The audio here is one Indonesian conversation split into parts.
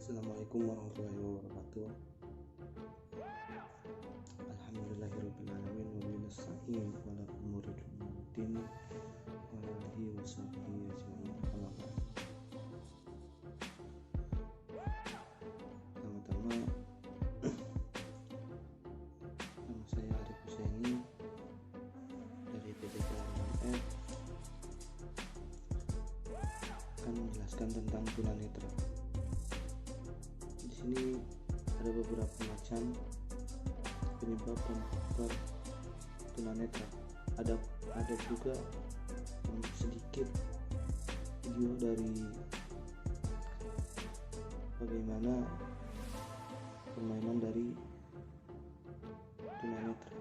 Assalamualaikum warahmatullahi wabarakatuh. Alhamdulillahirrabbilalamin wa bihi nasta'in wa la umuri dunyadin wa ala alihi wa sahbihi ajma'in. Pertama-tama, nama saya Arif Husaini dari PT KMF akan menjelaskan tentang tunanetra. Di sini ada beberapa macam penyebab dan faktor tunanetra. Ada juga sedikit video dari bagaimana permainan dari tunanetra.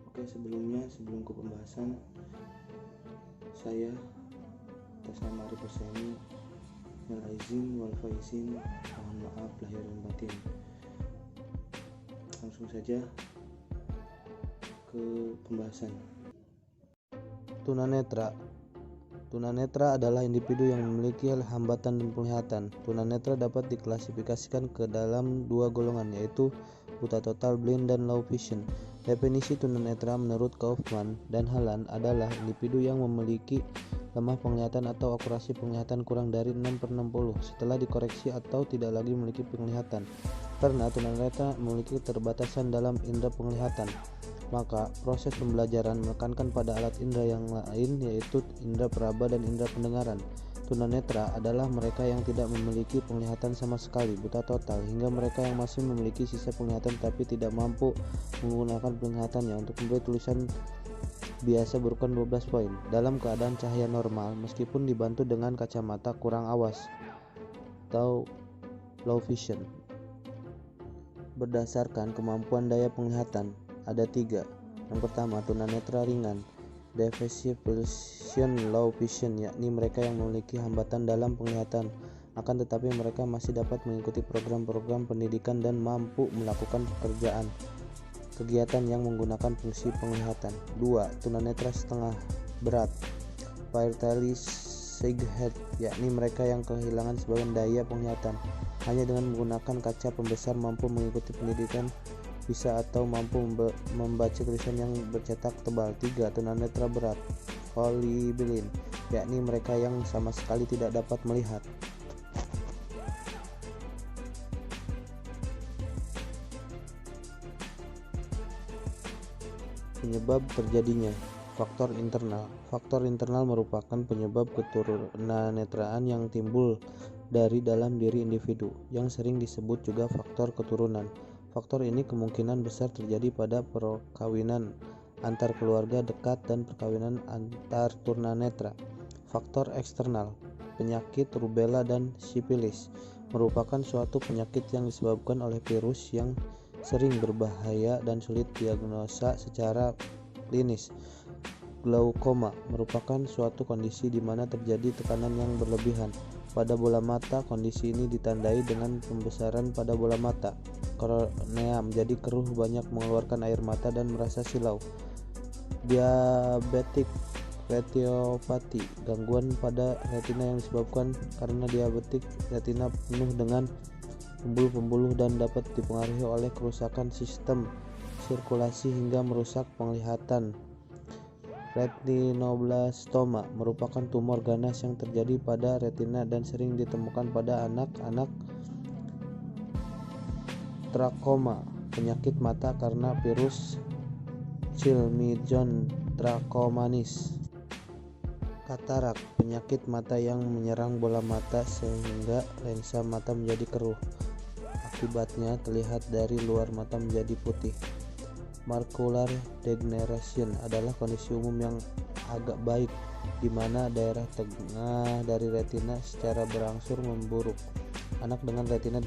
Oke, sebelum ke pembahasan, saya atas nama Arif Husaini minal aizin wal faizin, mohon maaf lahir dan batin. Langsung saja ke pembahasan. Tunanetra adalah individu yang memiliki hambatan dan penglihatan. Tunanetra dapat diklasifikasikan ke dalam dua golongan, yaitu buta total, blind, dan low vision. Definisi tunanetra menurut Kaufman dan Haaland adalah individu yang memiliki lemah penglihatan atau akurasi penglihatan kurang dari 6/60 setelah dikoreksi atau tidak lagi memiliki penglihatan. Karena tunanetra memiliki keterbatasan dalam indera penglihatan, maka proses pembelajaran menekankan pada alat indera yang lain, yaitu indera peraba dan indera pendengaran. Tunanetra adalah mereka yang tidak memiliki penglihatan sama sekali, buta total, hingga mereka yang masih memiliki sisa penglihatan tapi tidak mampu menggunakan penglihatannya untuk membuat tulisan biasa berukuran 12 poin dalam keadaan cahaya normal meskipun dibantu dengan kacamata kurang awas atau low vision. Berdasarkan kemampuan daya penglihatan, ada 3. Yang pertama, tunanetra ringan, deficient low vision, yakni mereka yang memiliki hambatan dalam penglihatan, akan tetapi mereka masih dapat mengikuti program-program pendidikan dan mampu melakukan kegiatan yang menggunakan fungsi penglihatan. 2. Tunanetra setengah berat, partly sighted, yakni mereka yang kehilangan sebagian daya penglihatan, hanya dengan menggunakan kaca pembesar mampu mengikuti pendidikan bisa atau mampu membaca tulisan yang bercetak tebal. 3. Tunanetra berat, colorblind, yakni mereka yang sama sekali tidak dapat melihat. Penyebab terjadinya faktor internal merupakan penyebab keturunanetraan yang timbul dari dalam diri individu, yang sering disebut juga faktor keturunan. Faktor ini kemungkinan besar terjadi pada perkawinan antar keluarga dekat dan perkawinan antar tunanetra. Faktor eksternal, penyakit rubella dan sifilis merupakan suatu penyakit yang disebabkan oleh virus yang sering berbahaya dan sulit diagnosa secara klinis. Glaukoma merupakan suatu kondisi di mana terjadi tekanan yang berlebihan pada bola mata. Kondisi ini ditandai dengan pembesaran pada bola mata. Kornea menjadi keruh, banyak mengeluarkan air mata dan merasa silau. Diabetik retinopati, gangguan pada retina yang disebabkan karena diabetik retina penuh dengan pembuluh-pembuluh dan dapat dipengaruhi oleh kerusakan sistem sirkulasi hingga merusak penglihatan. Retinoblastoma merupakan tumor ganas yang terjadi pada retina dan sering ditemukan pada anak-anak. Trakoma, penyakit mata karena virus Chlamydion trachomatis. Katarak, penyakit mata yang menyerang bola mata sehingga lensa mata menjadi keruh. Akibatnya terlihat dari luar mata menjadi putih. Macular degeneration adalah kondisi umum yang agak baik di mana daerah tengah dari retina secara berangsur memburuk. Anak dengan retina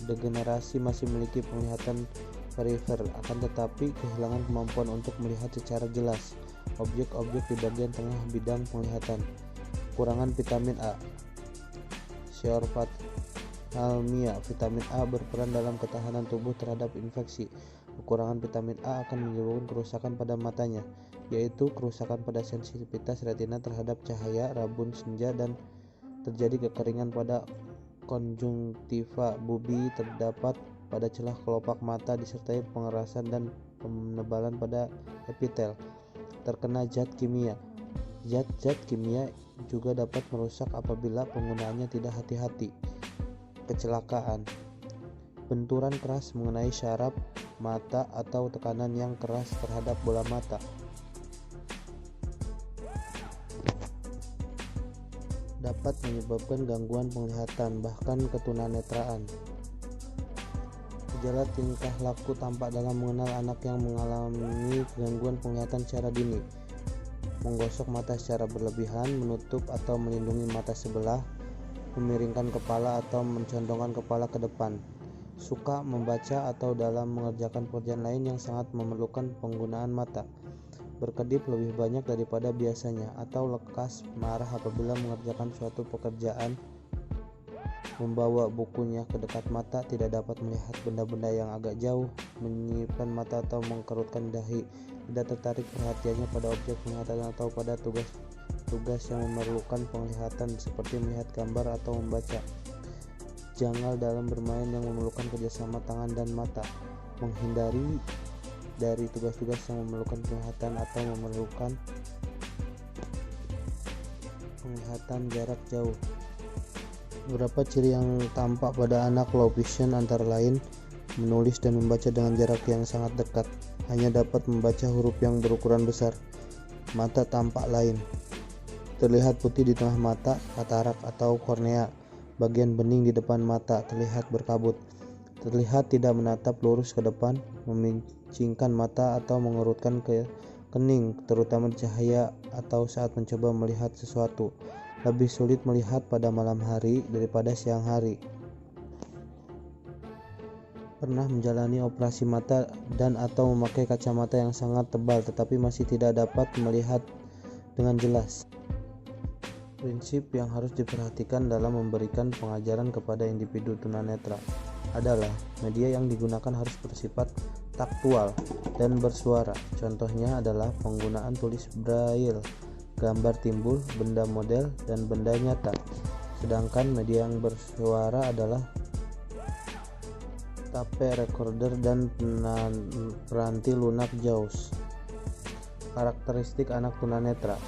degenerasi masih memiliki penglihatan perifer, akan tetapi kehilangan kemampuan untuk melihat secara jelas objek-objek di bagian tengah bidang penglihatan. Kekurangan vitamin A. Seorftalmia, vitamin A berperan dalam ketahanan tubuh terhadap infeksi. Kekurangan vitamin A akan menyebabkan kerusakan pada matanya, yaitu kerusakan pada sensitivitas retina terhadap cahaya, rabun senja, dan terjadi kekeringan pada konjungtiva, bubi terdapat pada celah kelopak mata disertai pengerasan dan penebalan pada epitel, terkena zat kimia. Zat-zat kimia juga dapat merusak apabila penggunaannya tidak hati-hati. Kecelakaan, benturan keras mengenai syaraf mata atau tekanan yang keras terhadap bola mata. Dapat menyebabkan gangguan penglihatan, bahkan ketunanetraan. Gejala tingkah laku tampak dalam mengenal anak yang mengalami gangguan penglihatan secara dini. Menggosok mata secara berlebihan, menutup atau melindungi mata sebelah, memiringkan kepala atau mencondongkan kepala ke depan, suka membaca atau dalam mengerjakan pekerjaan lain yang sangat memerlukan penggunaan mata, berkedip lebih banyak daripada biasanya, atau lekas marah apabila mengerjakan suatu pekerjaan, membawa bukunya ke dekat mata, tidak dapat melihat benda-benda yang agak jauh, menyipkan mata atau mengkerutkan dahi, tidak tertarik perhatiannya pada objek penglihatan atau pada tugas yang memerlukan penglihatan seperti melihat gambar atau membaca, janggal dalam bermain yang memerlukan kerjasama tangan dan mata, menghindari dari tugas-tugas yang memerlukan penglihatan atau memerlukan penglihatan jarak jauh. Beberapa ciri yang tampak pada anak low vision antara lain menulis dan membaca dengan jarak yang sangat dekat, hanya dapat membaca huruf yang berukuran besar, mata tampak lain, terlihat putih di tengah mata, katarak atau kornea, bagian bening di depan mata terlihat berkabut, terlihat tidak menatap lurus ke depan, memincingkan mata atau mengerutkan ke kening, terutama di cahaya atau saat mencoba melihat sesuatu, lebih sulit melihat pada malam hari daripada siang hari. Pernah menjalani operasi mata dan atau memakai kacamata yang sangat tebal tetapi masih tidak dapat melihat dengan jelas. Prinsip yang harus diperhatikan dalam memberikan pengajaran kepada individu tunanetra adalah media yang digunakan harus bersifat taktual dan bersuara. Contohnya adalah penggunaan tulis braille, gambar timbul, benda model, dan benda nyata. Sedangkan media yang bersuara adalah tape recorder dan peranti lunak JAWS. Karakteristik anak tunanetra: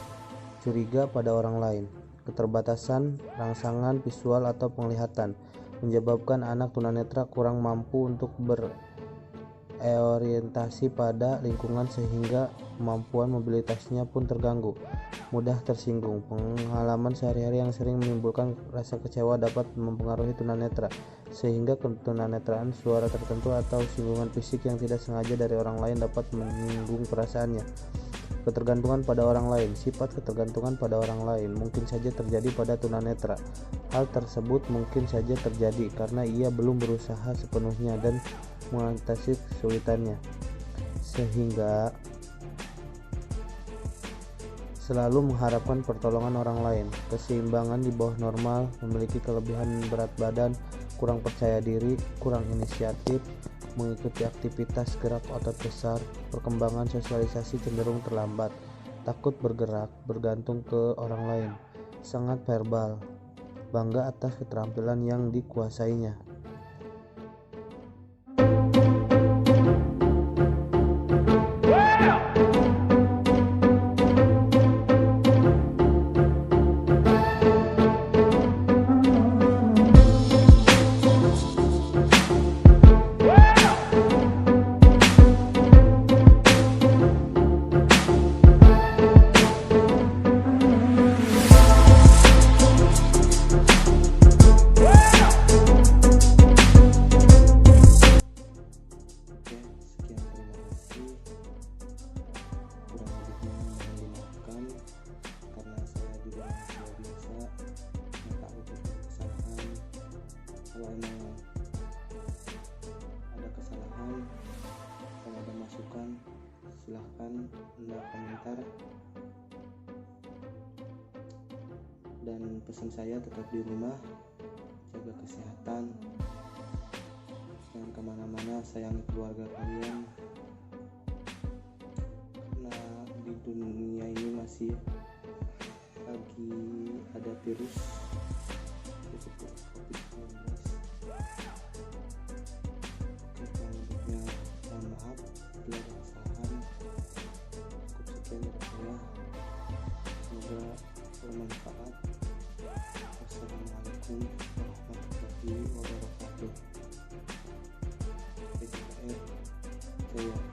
curiga pada orang lain, keterbatasan rangsangan visual atau penglihatan, menyebabkan anak tunanetra kurang mampu untuk berorientasi pada lingkungan sehingga kemampuan mobilitasnya pun terganggu, mudah tersinggung. Pengalaman sehari-hari yang sering menimbulkan rasa kecewa dapat mempengaruhi tunanetra, sehingga ketunanetraan suara tertentu atau singgungan fisik yang tidak sengaja dari orang lain dapat menyinggung perasaannya. Ketergantungan pada orang lain. Sifat ketergantungan pada orang lain mungkin saja terjadi pada tunanetra. Hal tersebut mungkin saja terjadi karena ia belum berusaha sepenuhnya dan mengatasi kesulitannya, sehingga selalu mengharapkan pertolongan orang lain. Keseimbangan di bawah normal, memiliki kelebihan berat badan, kurang percaya diri, kurang inisiatif, mengikuti aktivitas gerak otot besar, perkembangan sosialisasi cenderung terlambat, takut bergerak, bergantung ke orang lain, sangat verbal, bangga atas keterampilan yang dikuasainya. Kalau emang ada kesalahan atau ada masukan, silahkan Anda komentar. Dan pesan saya tetap di rumah, jaga kesehatan, jangan kemana-mana, sayangi keluarga kalian, karena di dunia ini masih lagi ada virus biar paham. Cukup sekian dari saya, semoga bermanfaat. Wassalamualaikum warahmatullahi wabarakatuh. PKR Jaya.